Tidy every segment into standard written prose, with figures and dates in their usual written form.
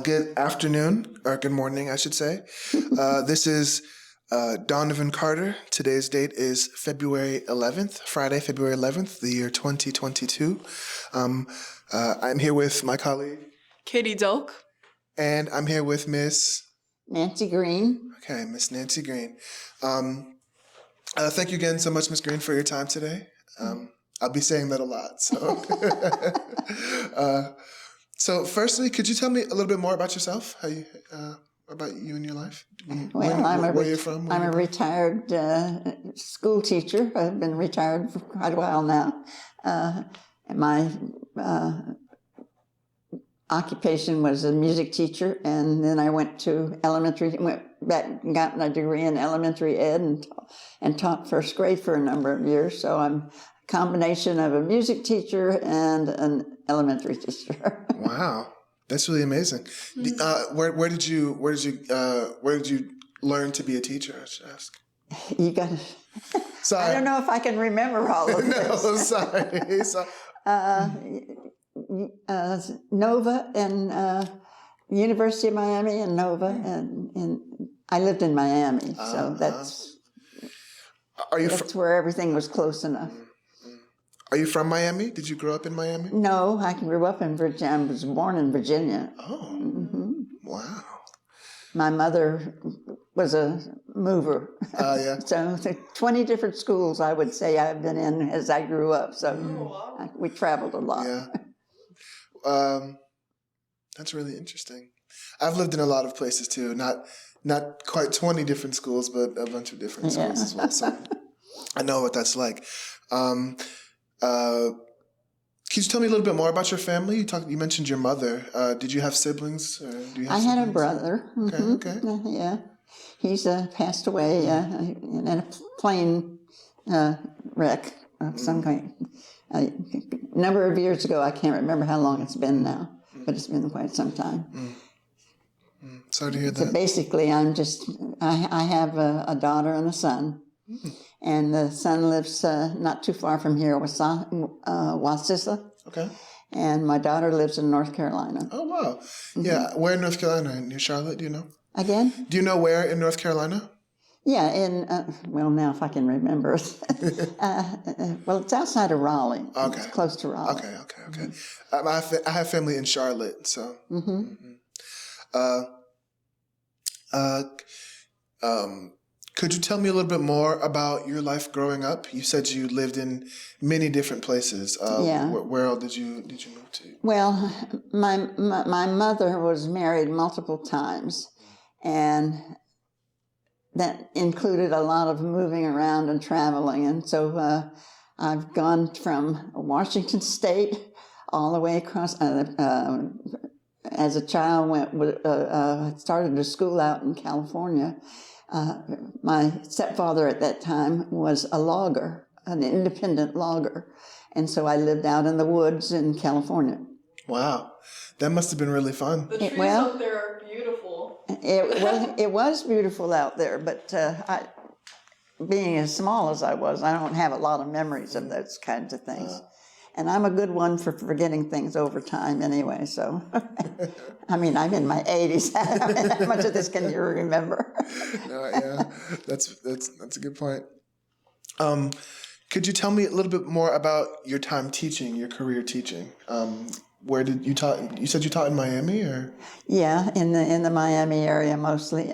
Good afternoon, or good morning, I should say. This is Donovan Carter. Today's date is February 11th, Friday, February 11th, the year 2022. I'm here with my colleague, Katie Delk. And I'm here with Miss Nancy Green. Okay, Miss Nancy Green. Thank you again so much, Miss Green, for your time today. I'll be saying that a lot. So firstly, could you tell me a little bit more about yourself? About you and your life? Where you're from? I'm a retired school teacher. I've been retired for quite a while now. My occupation was a music teacher, and then I went to went back and got my degree in elementary ed and taught first grade for a number of years. So I'm a combination of a music teacher and an elementary teacher. Wow, that's really amazing. Where did you learn to be a teacher? I should ask. You got to. Sorry, I don't know if I can remember all of this. No, sorry. Nova and University of Miami and Nova, and I lived in Miami, so that's where everything was close enough. Are you from Miami? Did you grow up in Miami? No, I grew up in Virginia. I was born in Virginia. Oh, wow. My mother was a mover. Yeah. So 20 different schools, I would say, I've been in as I grew up. So we traveled a lot. Yeah. That's really interesting. I've lived in a lot of places too. Not quite 20 different schools, but a bunch of different schools as well. So I know what that's like. Could you tell me a little bit more about your family? You mentioned your mother. Did you have siblings? Or do you have siblings? Had a brother. Okay. Yeah. He's passed away in a plane wreck of some kind. A number of years ago. I can't remember how long it's been now, but it's been quite some time. Sorry to hear that. So basically, I have a daughter and a son. And the son lives not too far from here, Wassisa. Okay. And my daughter lives in North Carolina. Oh, wow. Yeah. Where in North Carolina? Near Charlotte, do you know? Again? Do you know where in North Carolina? Yeah, now if I can remember. Well, it's outside of Raleigh. Okay. It's close to Raleigh. Okay. I have family in Charlotte, so. Could you tell me a little bit more about your life growing up? You said you lived in many different places. Where else did you move to? Well, my mother was married multiple times, and that included a lot of moving around and traveling. And so I've gone from Washington State all the way across. As a child, started a school out in California. My stepfather at that time was a logger, an independent logger. And so I lived out in the woods in California. Wow. That must have been really fun. The trees out there are beautiful. It was beautiful out there, but being as small as I was, I don't have a lot of memories of those kinds of things. And I'm a good one for forgetting things over time anyway, so. I mean, I'm in my 80s. How much of this can you remember? That's a good point. Could you tell me a little bit more about your time teaching, your career teaching? Where did you taught? You said you taught in Miami, or? Yeah, in the Miami area mostly.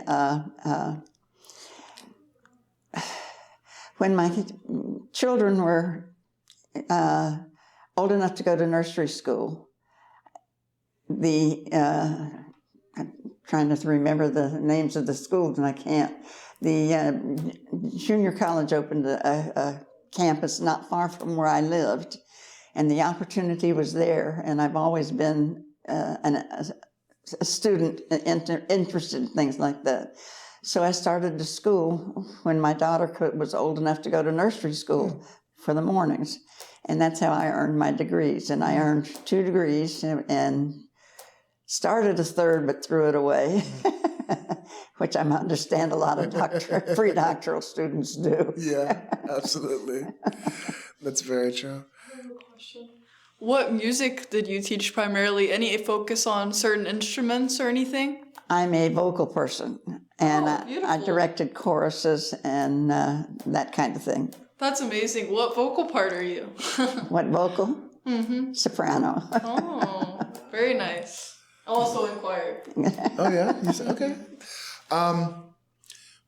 When my children were old enough to go to nursery school, I'm trying to remember the names of the schools, and I can't. The junior college opened a campus not far from where I lived, and the opportunity was there, and I've always been a student interested in things like that. So I started the school when my daughter was old enough to go to nursery school for the mornings. And that's how I earned my degrees. And I earned 2 degrees and started a third, but threw it away, which I understand a lot of pre-doctoral students do. Yeah, absolutely. That's very true. I have a question. What music did you teach primarily? Any focus on certain instruments or anything? I'm a vocal person, and I beautiful. directed choruses and that kind of thing. That's amazing. What vocal part are you? What vocal? Mm-hmm. Soprano. Oh, very nice. Also in choir. Oh yeah, okay.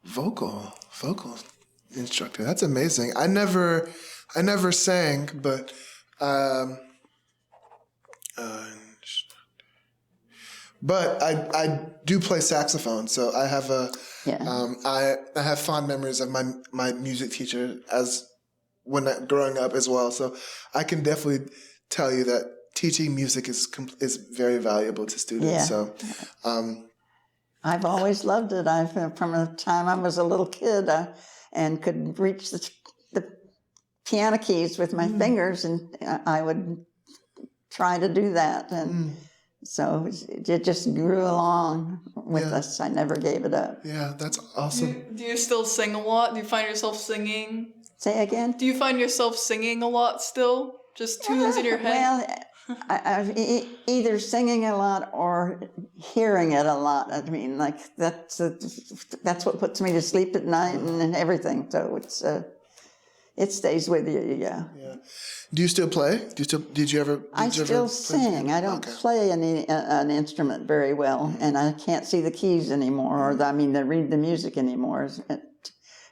Vocal instructor. That's amazing. I never sang, but I do play saxophone. So I have I have fond memories of my music teacher growing up as well. So I can definitely tell you that teaching music is very valuable to students. Yeah. So. I've always loved it. From the time I was a little kid, and could reach the piano keys with my fingers, and I would try to do that. And so it just grew along with us. I never gave it up. Yeah, that's awesome. Do you still sing a lot? Do you find yourself singing? Say again? Do you find yourself singing a lot still? Just tunes in your head? Well, I've either singing a lot or hearing it a lot. I mean, like that's what puts me to sleep at night and everything. So it stays with you. Yeah. Yeah. Do you still play? Did you ever? I still sing. I don't play an instrument very well, and I can't see the keys anymore, or read the music anymore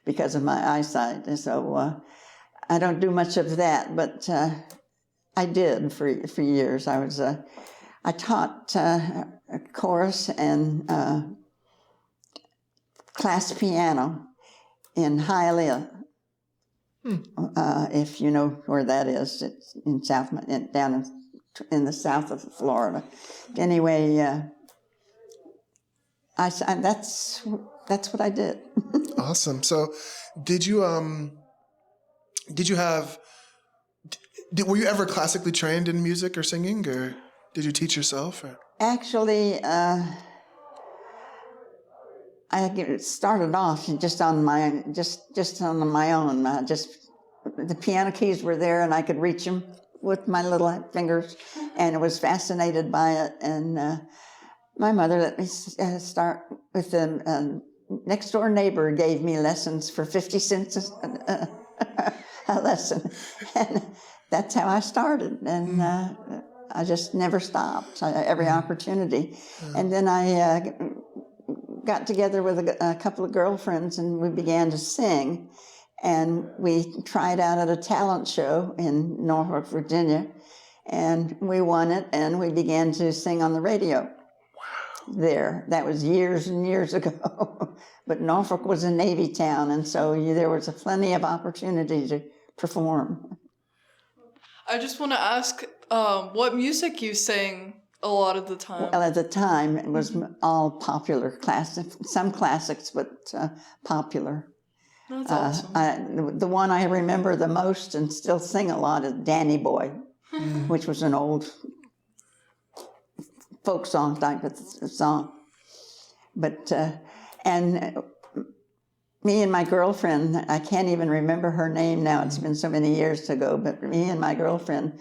because of my eyesight. And so I don't do much of that, but. I did for years. I taught chorus and class piano in Hialeah. If you know where that is, it's down in the south of Florida. Anyway, that's what I did. Awesome. So, did you have? Were you ever classically trained in music or singing, or did you teach yourself? Or? Actually, I started off just on my own. The piano keys were there, and I could reach them with my little fingers, and I was fascinated by it. And my mother let me start with the next door neighbor gave me lessons for 50 cents a lesson, and that's how I started, and I just never stopped. Every opportunity, and then I got together with a couple of girlfriends, and we began to sing, and we tried out at a talent show in Norfolk, Virginia, and we won it, and we began to sing on the radio. Wow! There, that was years and years ago, but Norfolk was a Navy town, and so there was plenty of opportunity to perform. I just want to ask what music you sang a lot of the time. Well, at the time, it was all popular, some classics, but popular. That's awesome. The one I remember the most and still sing a lot is Danny Boy, which was an old folk song type of song. But, and me and my girlfriend, I can't even remember her name now, it's been so many years ago, but me and my girlfriend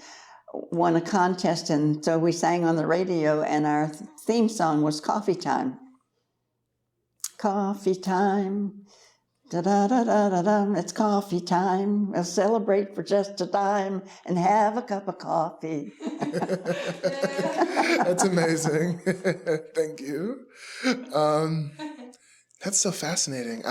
won a contest, and so we sang on the radio, and our theme song was Coffee Time. Coffee time, da-da-da-da-da-da, it's coffee time. We'll celebrate for just a dime and have a cup of coffee. That's amazing. Thank you. That's so fascinating.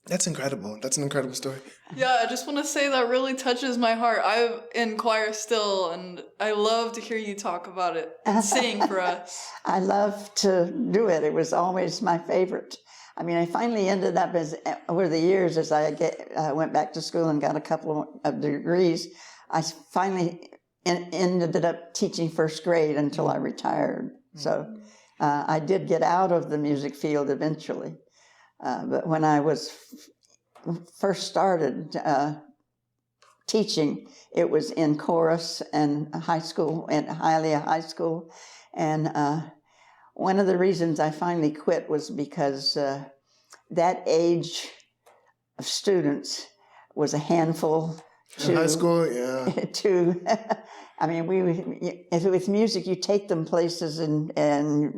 That's incredible. That's an incredible story. Yeah, I just want to say that really touches my heart. I'm in choir still, and I love to hear you talk about it and sing for us. I love to do it. It was always my favorite. I mean, I finally ended up over the years, as I went back to school and got a couple of degrees, I finally ended up teaching first grade until I retired. So I did get out of the music field eventually. But when I was first started teaching, it was in chorus and high school, at Hialeah High School. And one of the reasons I finally quit was because that age of students was a handful In high school, yeah. To, I mean, with music, you take them places and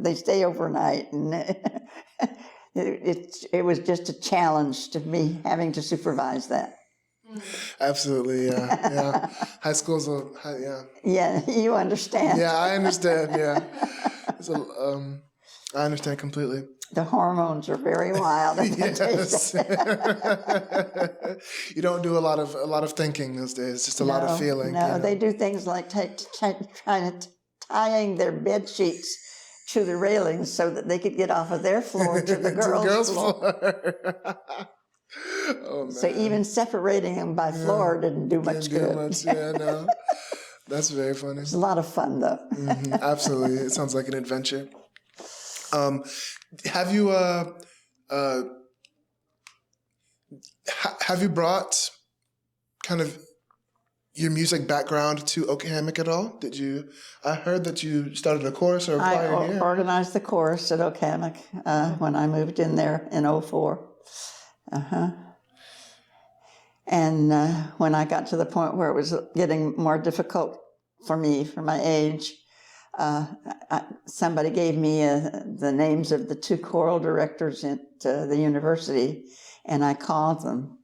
they stay overnight, and it was just a challenge to me having to supervise that. Absolutely, yeah. High school's yeah. Yeah, you understand. Yeah, I understand. Yeah, I understand completely. The hormones are very wild. Yes. You don't do a lot of thinking those days. Just a lot of feeling. No, they do things like tying their bed sheets to the railings so that they could get off of their floor to the girls' floor. Oh, man. So even separating them by floor didn't do much good. Yeah, no. That's very funny. It's a lot of fun, though. Absolutely. It sounds like an adventure. Have you have you brought kind of your music background to Hammock at all? Did you? I heard that you started a chorus or a choir I here. organized the chorus at Hammock when I moved in there in 2004. And when I got to the point where it was getting more difficult for me, for my age, somebody gave me the names of the 2 choral directors at the university, and I called them.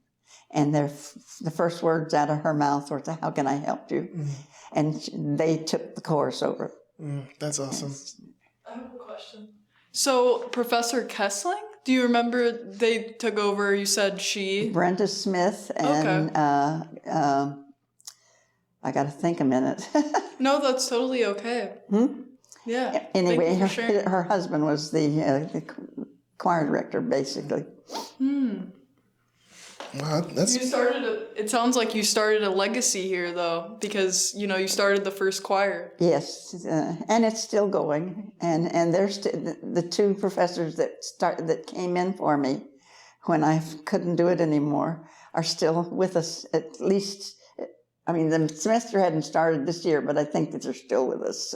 And the first words out of her mouth were, "How can I help you?" And they took the chorus over. That's awesome. I have a question. So, Professor Kessling, do you remember they took over? You said she. Brenda Smith and I got to think a minute. No, that's totally okay. Yeah. Anyway, Thank you for sharing. her husband was the choir director, basically. Wow, that's. It sounds like you started a legacy here, though, because you started the first choir. Yes, and it's still going. And there's the 2 professors that came in for me when I couldn't do it anymore are still with us. At least, I mean, the semester hadn't started this year, but I think that they're still with us.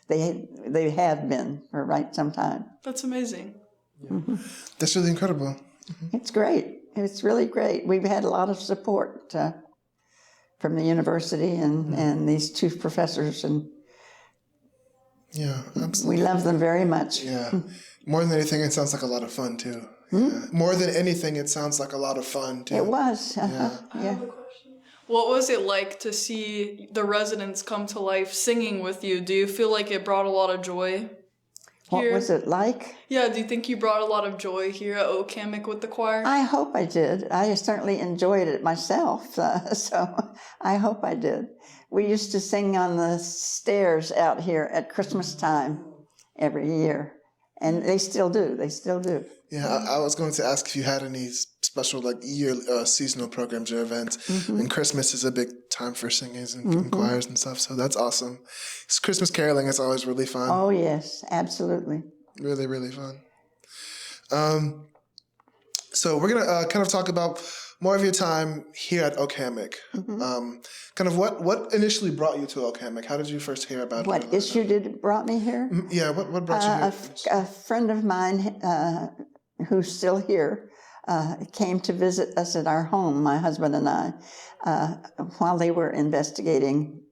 They have been for some time. That's amazing. That's really incredible. It's great. It's really great. We've had a lot of support from the university and these 2 professors, and yeah, absolutely. We love them very much. Yeah, more than anything, it sounds like a lot of fun too. Yeah. More than anything, it sounds like a lot of fun too. It was. I have a question. What was it like to see the residents come to life singing with you? Do you feel like it brought a lot of joy? What Here? was it like? Yeah, do you think you brought a lot of joy here at Hammock with the choir? I hope I did. I certainly enjoyed it myself, so I hope I did. We used to sing on the stairs out here at Christmas time every year, and they still do. They still do. Yeah, I was going to ask if you had any special seasonal programs or events. And Christmas is a big time for singers and choirs and stuff, so that's awesome. Christmas caroling is always really fun. Oh, yes, absolutely. Really, really fun. So we're going to kind of talk about more of your time here at Hammock. Kind of what initially brought you to Hammock? How did you first hear about it? What issue brought me here? Yeah, what brought you here? A friend of mine who's still here came to visit us at our home, my husband and I, while they were investigating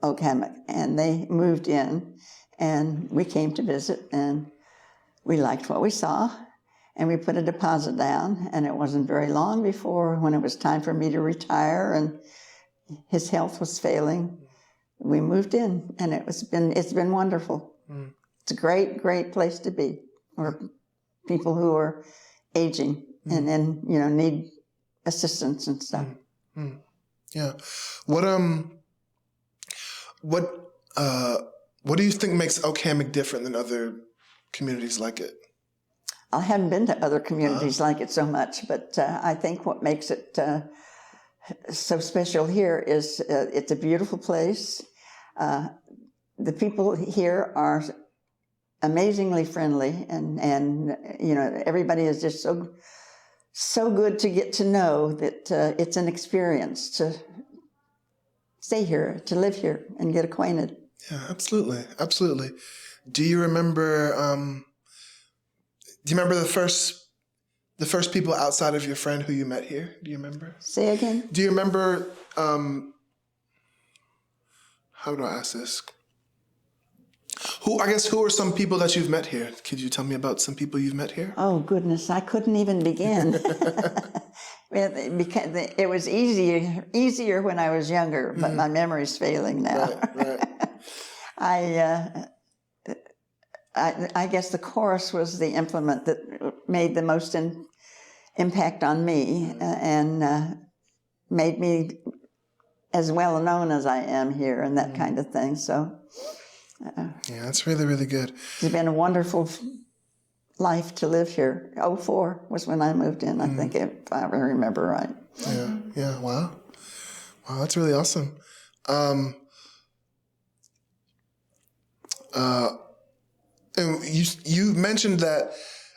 Hammock. And they moved in, and we came to visit, and we liked what we saw. And we put a deposit down, and it wasn't very long before when it was time for me to retire and his health was failing, we moved in, and it's been wonderful. It's a great, great place to be for people who are aging and need assistance and stuff. Yeah. What do you think makes Hammock different than other communities like it? I haven't been to other communities like it so much, but I think what makes it so special here is it's a beautiful place. The people here are amazingly friendly, and everybody is just so good to get to know that it's an experience to stay here, to live here, and get acquainted. Yeah, absolutely, absolutely. Do you remember? Do you remember the first the first people outside of your friend who you met here? Do you remember? Say again? Do you remember, how do I ask this? Who are some people that you've met here? Could you tell me about some people you've met here? Oh, goodness, I couldn't even begin. Because it was easier when I was younger, but my memory's failing now. Right. I guess the chorus was the implement that made the most impact on me and made me as well known as I am here and that kind of thing. So, yeah, that's really, really good. It's been a wonderful life to live here. 2004 was when I moved in, I think, if I remember right. Yeah, wow. Wow, that's really awesome. And you mentioned that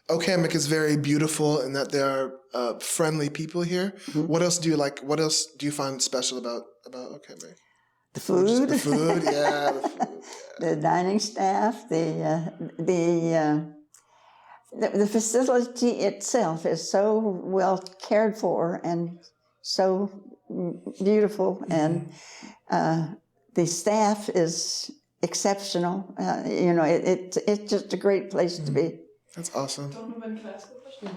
Hammock is very beautiful and that there are friendly people here. What else do you like? What else do you find special about Hammock? The food. Just the food, yeah. The food, yeah. The dining staff, the facility itself is so well cared for and so beautiful, and the staff is exceptional. It's just a great place to be. That's awesome. Donovan, can I ask a question?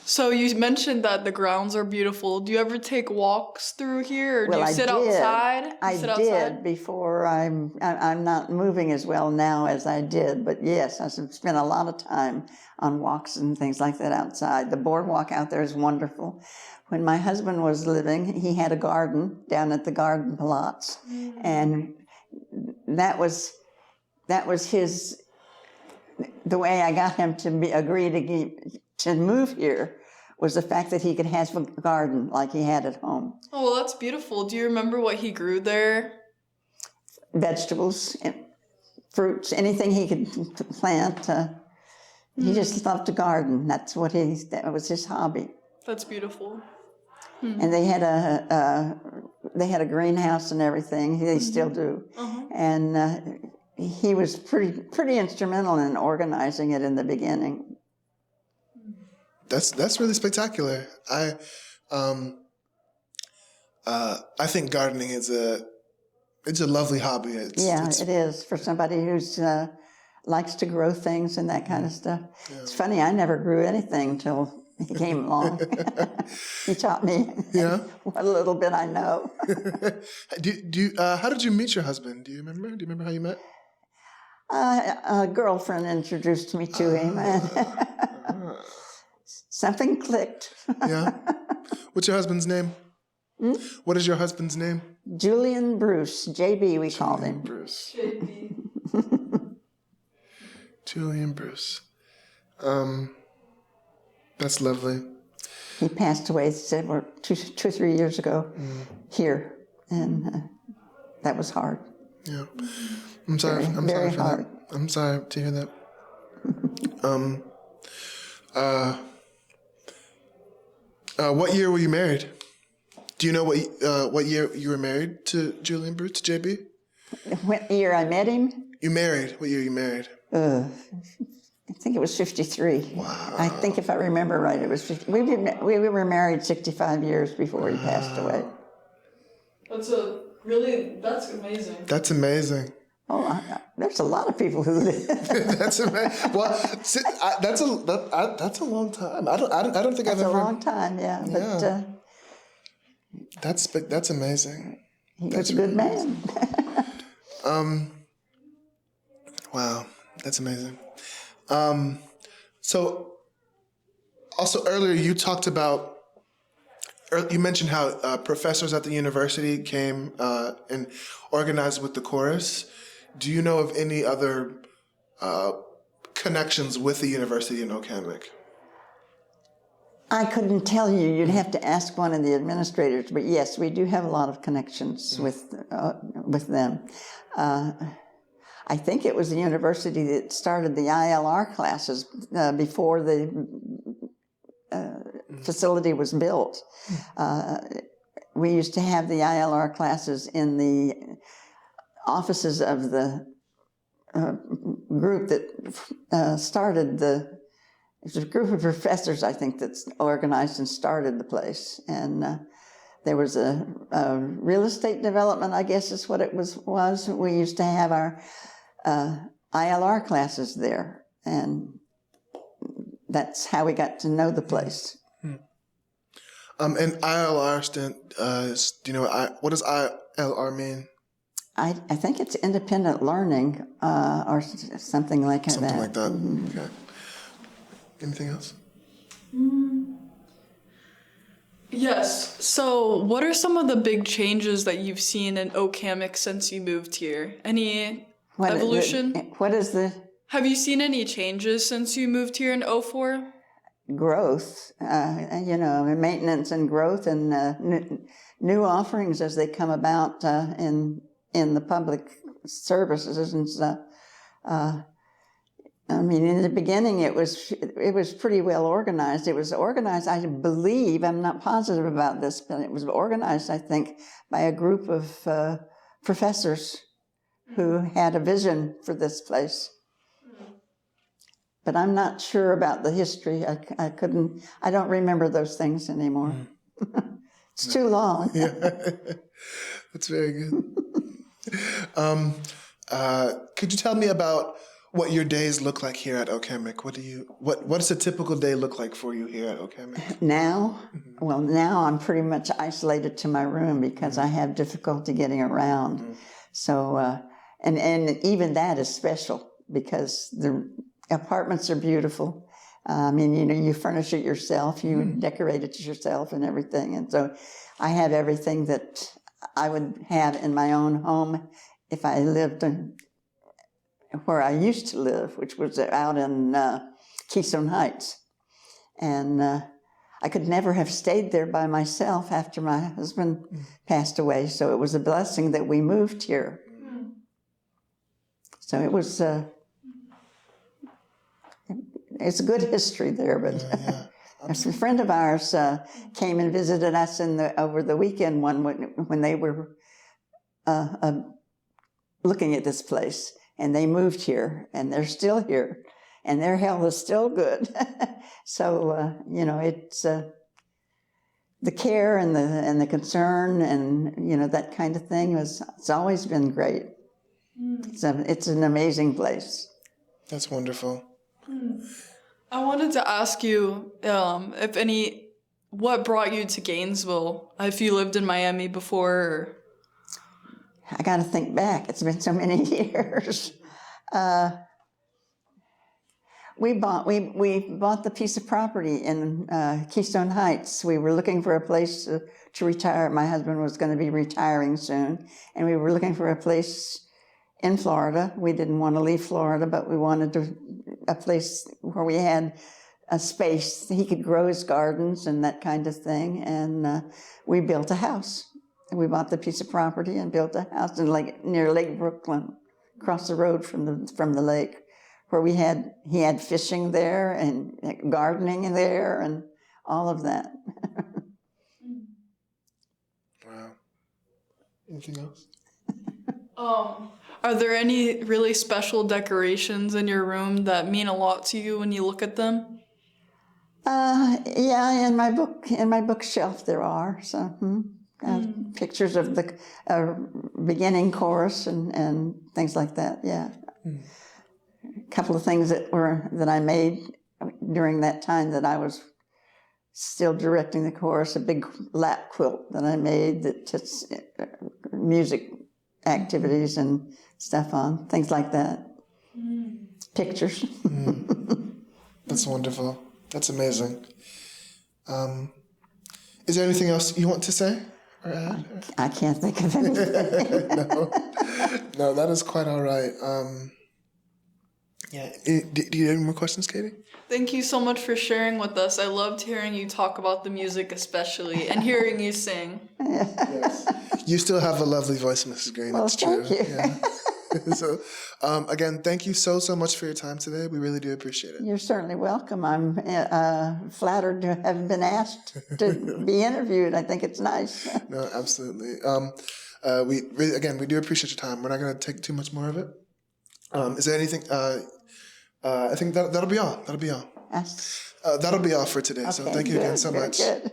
So you mentioned that the grounds are beautiful. Do you ever take walks through here, or do you sit outside? I did before. I'm not moving as well now as I did, but yes, I spent a lot of time on walks and things like that outside. The boardwalk out there is wonderful. When my husband was living, he had a garden down at the Garden Palots, and that was his. The way I got him to agree to move here was the fact that he could have a garden like he had at home. Oh, well, that's beautiful. Do you remember what he grew there? Vegetables, fruits, anything he could plant. He just loved to garden. That was his hobby. That's beautiful. And they had a greenhouse and everything. They still do. And he was pretty instrumental in organizing it in the beginning. That's really spectacular. I think gardening is a lovely hobby. It is for somebody who's likes to grow things and that kind of stuff. Yeah. It's funny, I never grew anything till he came along. He taught me what little bit I know. How did you meet your husband? Do you remember how you met? A girlfriend introduced me to him, and something clicked. Yeah. What's your husband's name? What is your husband's name? Julian Bruce, JB we called him. Bruce. JB. Julian Bruce. That's lovely. He passed away 2 or 3 years ago here, and that was hard. Yeah. I'm sorry. I'm sorry for that. I'm sorry to hear that. What year were you married? Do you know what year you were married to Julian Bruce, to JB? What year I met him? You married. What year you married? I think it was 53. Wow. I think if I remember right, it was 50. We were married 65 years before he passed away. That's amazing. That's amazing. Oh, there's a lot of people who live. That's amazing. Well, that's a long time. I don't think I've ever. That's a long time, yeah. But that's amazing. He was a good man. Wow, that's amazing. So, also earlier you talked about. You mentioned how professors at the university came and organized with the chorus. Do you know of any other connections with the university in Hammock? I couldn't tell you. You'd have to ask one of the administrators. But yes, we do have a lot of connections with them. I think it was the university that started the ILR classes before the facility was built. We used to have the ILR classes in the offices of the group that started the It's a group of professors, I think, that's organized and started the place. And there was a real estate development, I guess is what it was. We used to have our ILR classes there, and that's how we got to know the place. And ILR do you know what does ILR mean? I think it's independent learning or something like that. Something like that. Okay. Anything else? Yes. So, what are some of the big changes that you've seen in Oak Hammock since you moved here? Any evolution? What is the Have you seen any changes since you moved here in '04? growth? Maintenance and growth, and new offerings as they come about in the public services and stuff. In the beginning, it was pretty well organized. It was organized, I believe, I'm not positive about this, but it was organized, I think, by a group of professors who had a vision for this place. But I'm not sure about the history. I don't remember those things anymore. It's too long. Yeah, that's very good. Could you tell me about what your days look like here at Oak Hammock? What does a typical day look like for you here at Oak Hammock? Now? Well, now I'm pretty much isolated to my room because I have difficulty getting around. So, and even that is special because the apartments are beautiful. You furnish it yourself, you decorate it yourself and everything. And so I have everything that I would have in my own home if I lived where I used to live, which was out in Keystone Heights. And I could never have stayed there by myself after my husband passed away. So it was a blessing that we moved here. So it was, it's a good history there, but a friend of ours came and visited us over the weekend when they were looking at this place. And they moved here, and they're still here, and their health is still good. So, it's the care and the concern and, that kind of thing it's always been great. It's an amazing place. That's wonderful. I wanted to ask you what brought you to Gainesville? If you lived in Miami before? Or... I got to think back. It's been so many years. We bought the piece of property in Keystone Heights. We were looking for a place to retire. My husband was going to be retiring soon, and we were looking for a place in Florida. We didn't want to leave Florida, but we wanted a place where we had a space he could grow his gardens and that kind of thing. And we built a house. We bought the piece of property and built a house near Lake Brooklyn, across the road from the lake, where he had fishing there and gardening there and all of that. Wow. Anything else? Are there any really special decorations in your room that mean a lot to you when you look at them? Yeah, in my bookshelf there are some. Pictures of the beginning chorus and things like that. Yeah, a couple of things that I made during that time that I was still directing the chorus. A big lap quilt that I made that just music activities and stuff on, things like that. Pictures. That's wonderful. That's amazing. Is there anything else you want to say? I can't think of anything. No, that is quite all right. Do you have any more questions, Katie? Thank you so much for sharing with us. I loved hearing you talk about the music especially, and hearing you sing. Yes. You still have a lovely voice, Mrs. Green. Well, it's true. thank you. Yeah. So, again, thank you so much for your time today. We really do appreciate it. You're certainly welcome. I'm flattered to have been asked to be interviewed. I think it's nice. No, absolutely. We do appreciate your time. We're not going to take too much more of it. Is there anything? I think that'll be all. That'll be all. Yes. That'll be all for today. So Okay, thank you again so good, much. Good.